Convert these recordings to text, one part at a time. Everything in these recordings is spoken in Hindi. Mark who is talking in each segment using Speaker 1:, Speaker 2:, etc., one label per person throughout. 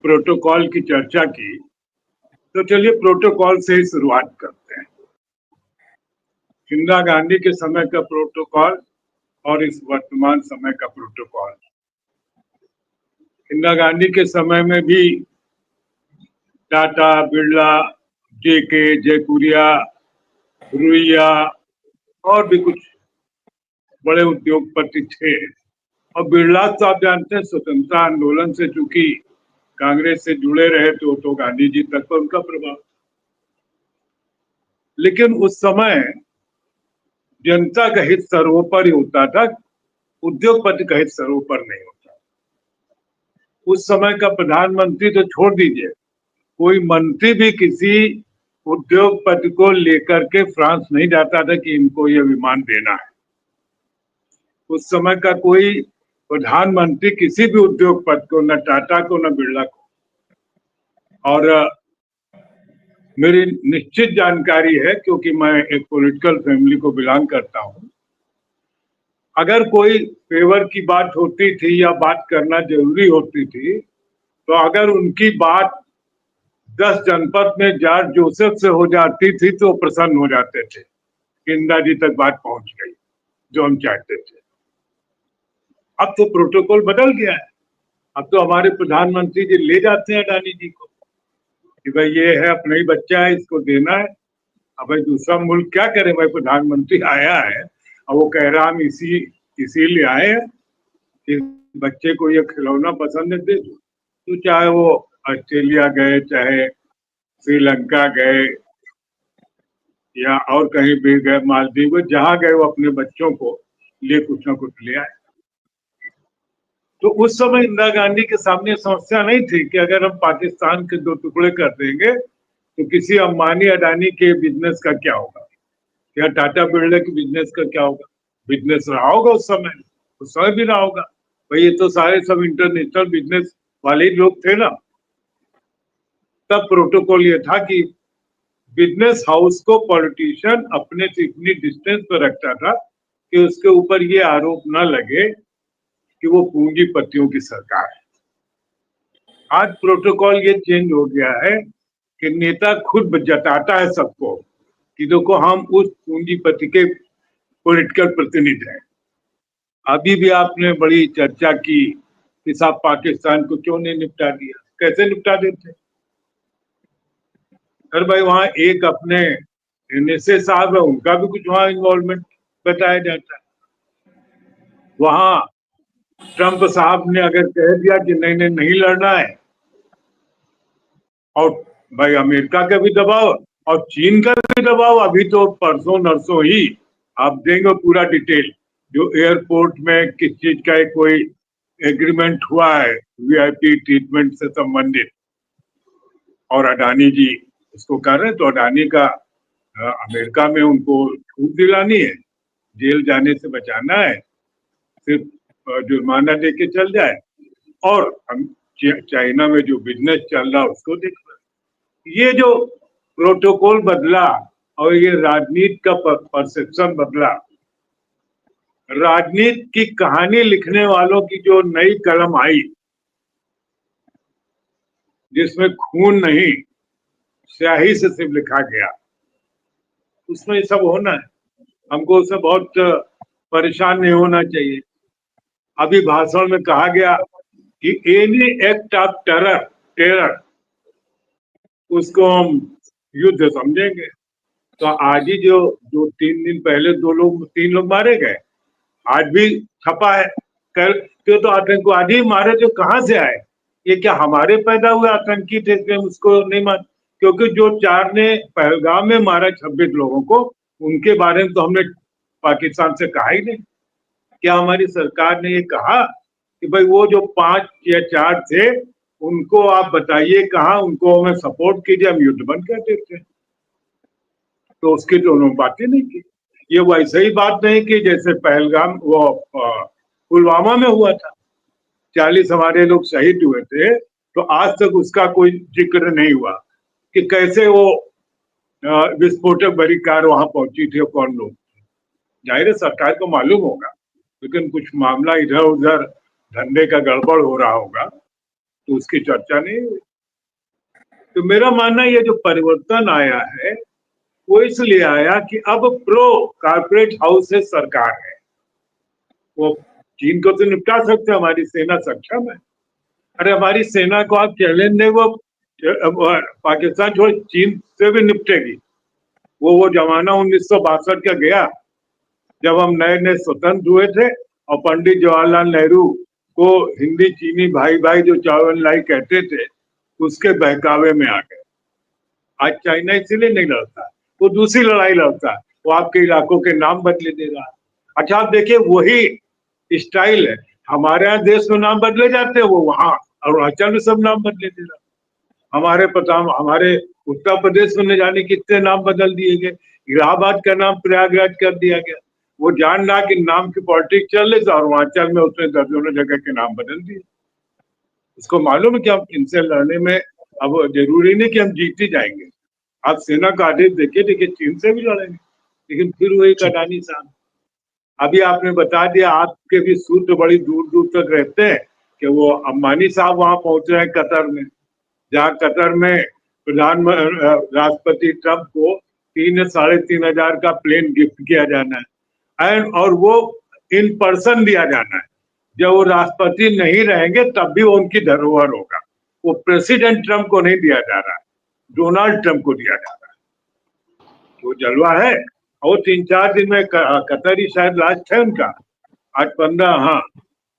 Speaker 1: प्रोटोकॉल की चर्चा की, तो चलिए प्रोटोकॉल से ही शुरुआत करते हैं। इंदिरा गांधी के समय का प्रोटोकॉल और इस वर्तमान समय का प्रोटोकॉल। इंदिरा गांधी के समय में भी टाटा, बिरला, जेके, जयपुरिया, रुइया और भी कुछ बड़े उद्योगपति थे। और बिरला तो आप जानते हैं स्वतंत्रता आंदोलन से चूंकि कांग्रेस से जुड़े रहे तो गांधी जी तक पर उनका प्रभाव। लेकिन उस समय जनता का हित सर्वोपरि होता था, उद्योगपति का हित सर्वोपरि नहीं होता। उस समय का प्रधानमंत्री तो छोड़ दीजिए, कोई मंत्री भी किसी उद्योगपति को लेकर के फ्रांस नहीं जाता था कि इनको ये विमान देना है। उस समय का कोई प्रधानमंत्री किसी भी उद्योगपति को, न टाटा को न बिरला को, और मेरी निश्चित जानकारी है क्योंकि मैं एक पॉलिटिकल फैमिली को बिलोंग करता हूं, अगर कोई फेवर की बात होती थी या बात करना जरूरी होती थी तो अगर उनकी बात 10 जनपद में जॉर्ज जोसेफ से हो जाती थी तो प्रसन्न हो जाते थे कि इंदिरा जी तक बात पहुंच गई जो हम चाहते थे। अब तो प्रोटोकॉल बदल गया है। अब तो हमारे प्रधानमंत्री जी ले जाते हैं अडानी जी को कि भाई ये है, अपना ही बच्चा है, इसको देना है। अब भाई दूसरा मुल्क क्या करे, भाई प्रधानमंत्री आया है और वो कह रहा हम इसीलिए आए हैं कि बच्चे को ये खिलौना पसंद है दे दो। तो चाहे वो ऑस्ट्रेलिया गए, चाहे श्रीलंका गए या और कहीं भी गए, मालदीव, जहां गए वो अपने बच्चों को लिए कुछ ना कुछ ले आए। तो उस समय इंदिरा गांधी के सामने समस्या नहीं थी कि अगर हम पाकिस्तान के 2 टुकड़े कर देंगे तो किसी अंबानी अडानी के बिजनेस का क्या होगा, या टाटा बिरला के बिजनेस का क्या होगा। बिजनेस रहा होगा उस समय भी रहा होगा भाई, ये तो सारे सब इंटरनेशनल बिजनेस वाले ही लोग थे ना। तब प्रोटोकॉल ये था कि बिजनेस हाउस को पॉलिटिशियन अपने से इतनी डिस्टेंस पर रखता था कि उसके ऊपर ये आरोप न लगे कि वो पूंजीपतियों की सरकार है। आज प्रोटोकॉल ये चेंज हो गया है कि नेता खुद जताता है सबको कि देखो हम उस पूंजीपति के पॉलिटिकल प्रतिनिधि हैं। अभी भी आपने बड़ी चर्चा की कि साहब पाकिस्तान को क्यों नहीं निपटा दिया, कैसे निपटा देते। अरे भाई वहां एक अपने NSA साहब है, उनका भी कुछ वहां इन्वॉल्वमेंट बताया जाता है। वहां ट्रंप साहब ने अगर कह दिया कि नहीं लड़ना है, और भाई अमेरिका का भी दबाव और चीन का भी दबाव। अभी तो परसों नरसों ही आप देंगे पूरा डिटेल, जो एयरपोर्ट में किस चीज का कोई एग्रीमेंट हुआ है VIP ट्रीटमेंट से संबंधित, और अडानी जी उसको कर रहे हैं। तो अडानी का अमेरिका में उनको छूट दिलानी है, जेल जाने से बचाना है, सिर्फ जुर्माना दे के चल जाए, और हम चाइना में जो बिजनेस चल रहा है उसको देख रहे। ये जो प्रोटोकॉल बदला और ये राजनीति का परसेप्शन बदला, राजनीति की कहानी लिखने वालों की जो नई कलम आई जिसमें खून नहीं स्याही से सिर्फ लिखा गया, उसमें ये सब होना है। हमको उससे बहुत परेशान नहीं होना चाहिए। अभी भाषण में कहा गया कि एनी एक्ट ऑफ टेरर उसको हम युद्ध समझेंगे। तो आज ही जो 3 दिन पहले 3 लोग मारे गए, आज भी छपा है। कल तो आतंकवादी मारे जो कहां से आए, ये क्या हमारे पैदा हुए आतंकी थे, उसको नहीं मान। क्योंकि जो 4 ने पहलगाम में मारा 26 लोगों को, उनके बारे में तो हमने पाकिस्तान से कहा ही नहीं। क्या हमारी सरकार ने ये कहा कि भाई वो जो 5 या 4 थे उनको आप बताइए कहाँ, उनको हमें सपोर्ट कीजिए, हम युद्ध बंद कर देते हैं। तो उसकी तो उन्होंने बातें नहीं की। ये वैसे ही बात नहीं की जैसे पहलगाम वो पुलवामा में हुआ था, 40 हमारे लोग शहीद हुए थे, तो आज तक उसका कोई जिक्र नहीं हुआ कि कैसे वो विस्फोटक भरी कार वहां पहुंची थी और कौन लोग थे। जाहिर है सरकार को मालूम होगा, लेकिन कुछ मामला इधर उधर धंधे का गड़बड़ हो रहा होगा, तो उसकी चर्चा नहीं हुई। तो मेरा मानना ये जो परिवर्तन आया है वो इसलिए आया कि अब प्रो कारपोरेट हाउस से सरकार है, वो चीन को तो निपटा सकते, हमारी सेना सक्षम है। अरे हमारी सेना को आप चैलेंज दें, वो पाकिस्तान छोड़ चीन से भी निपटेगी। वो जमाना 1962 का गया जब हम नए नए स्वतंत्र हुए थे और पंडित जवाहरलाल नेहरू को हिंदी चीनी भाई भाई जो चावल लाई कहते थे उसके बहकावे में आ गए। आज चाइना इसीलिए नहीं लड़ता, वो दूसरी लड़ाई लड़ता है, वो आपके इलाकों के नाम बदले दे रहा है। अच्छा आप देखिए वही स्टाइल है, हमारे यहाँ देश में नाम बदले जाते हैं, वो वहां अरुणाचल में सब नाम बदले दे रहा है। हमारे उत्तर प्रदेश में न जाने कितने नाम बदल दिए गए, इलाहाबाद का नाम प्रयागराज कर दिया गया। वो जान रहा कि नाम की पॉलिटिक्स चल रही, तो अरुणाचल में उसने दर्जनों जगह के नाम बदल दिए। उसको मालूम है कि हम इनसे लड़ने में अब जरूरी नहीं कि हम जीत ही जाएंगे। आप सेना का आदेश देखिए चीन से भी लड़ेंगे, लेकिन फिर वही अडानी साहब। अभी आपने बता दिया, आपके भी सूत्र बड़ी दूर दूर तक रहते हैं कि वो अंबानी साहब वहां पहुंच रहे हैं कतर में, जहाँ कतर में राष्ट्रपति ट्रंप को 3,000-3,500 हजार का प्लेन गिफ्ट किया जाना है, और वो इन पर्सन दिया जाना है। जब वो राष्ट्रपति नहीं रहेंगे तब भी वो उनकी धरोहर होगा। वो प्रेसिडेंट ट्रंप को नहीं दिया जा रहा है, डोनाल्ड ट्रंप को दिया जा रहा है। वो जलवा है, और 3-4 दिन में कतर ही शायद लास्ट है उनका, आज 15, हाँ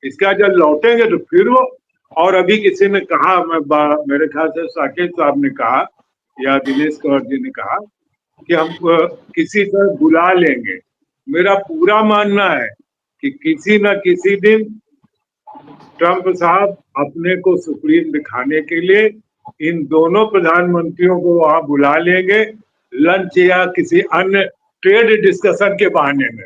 Speaker 1: इसका जब लौटेंगे तो फिर वो। और अभी किसी ने कहा, मेरे ख्याल से साकेत साहब ने कहा या दिनेश कौर जी ने कहा कि हम किसी तरह बुला लेंगे। मेरा पूरा मानना है कि किसी न किसी दिन ट्रंप साहब अपने को सुप्रीम दिखाने के लिए इन दोनों प्रधानमंत्रियों को वहां बुला लेंगे, लंच या किसी अन्य ट्रेड डिस्कशन के बहाने में,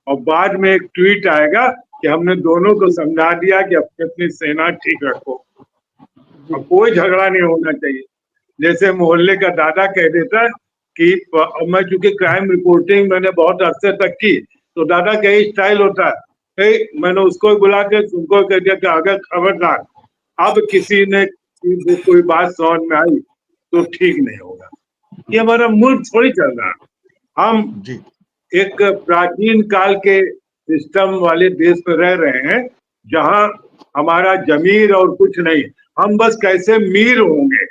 Speaker 1: और बाद में एक ट्वीट आएगा कि हमने दोनों को समझा दिया कि अपनी अपनी सेना ठीक रखो, और कोई झगड़ा नहीं होना चाहिए। जैसे मोहल्ले का दादा कह देता है कि मैं चूंकि क्राइम रिपोर्टिंग मैंने बहुत अरसे तक की, तो दादा का यही स्टाइल होता है, मैंने उसको बुला के तुमको कह दिया कि अगर खबरदार अब किसी ने कोई बात समझ में आई तो ठीक नहीं होगा। ये हमारा मुल्क थोड़ी चल रहा है। हम एक प्राचीन काल के सिस्टम वाले देश में रह रहे हैं जहां हमारा जमीर और कुछ नहीं, हम बस कैसे मीर होंगे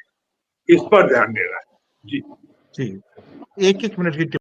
Speaker 1: इस पर ध्यान दे रहा है। जी,
Speaker 2: 1-1 मिनट की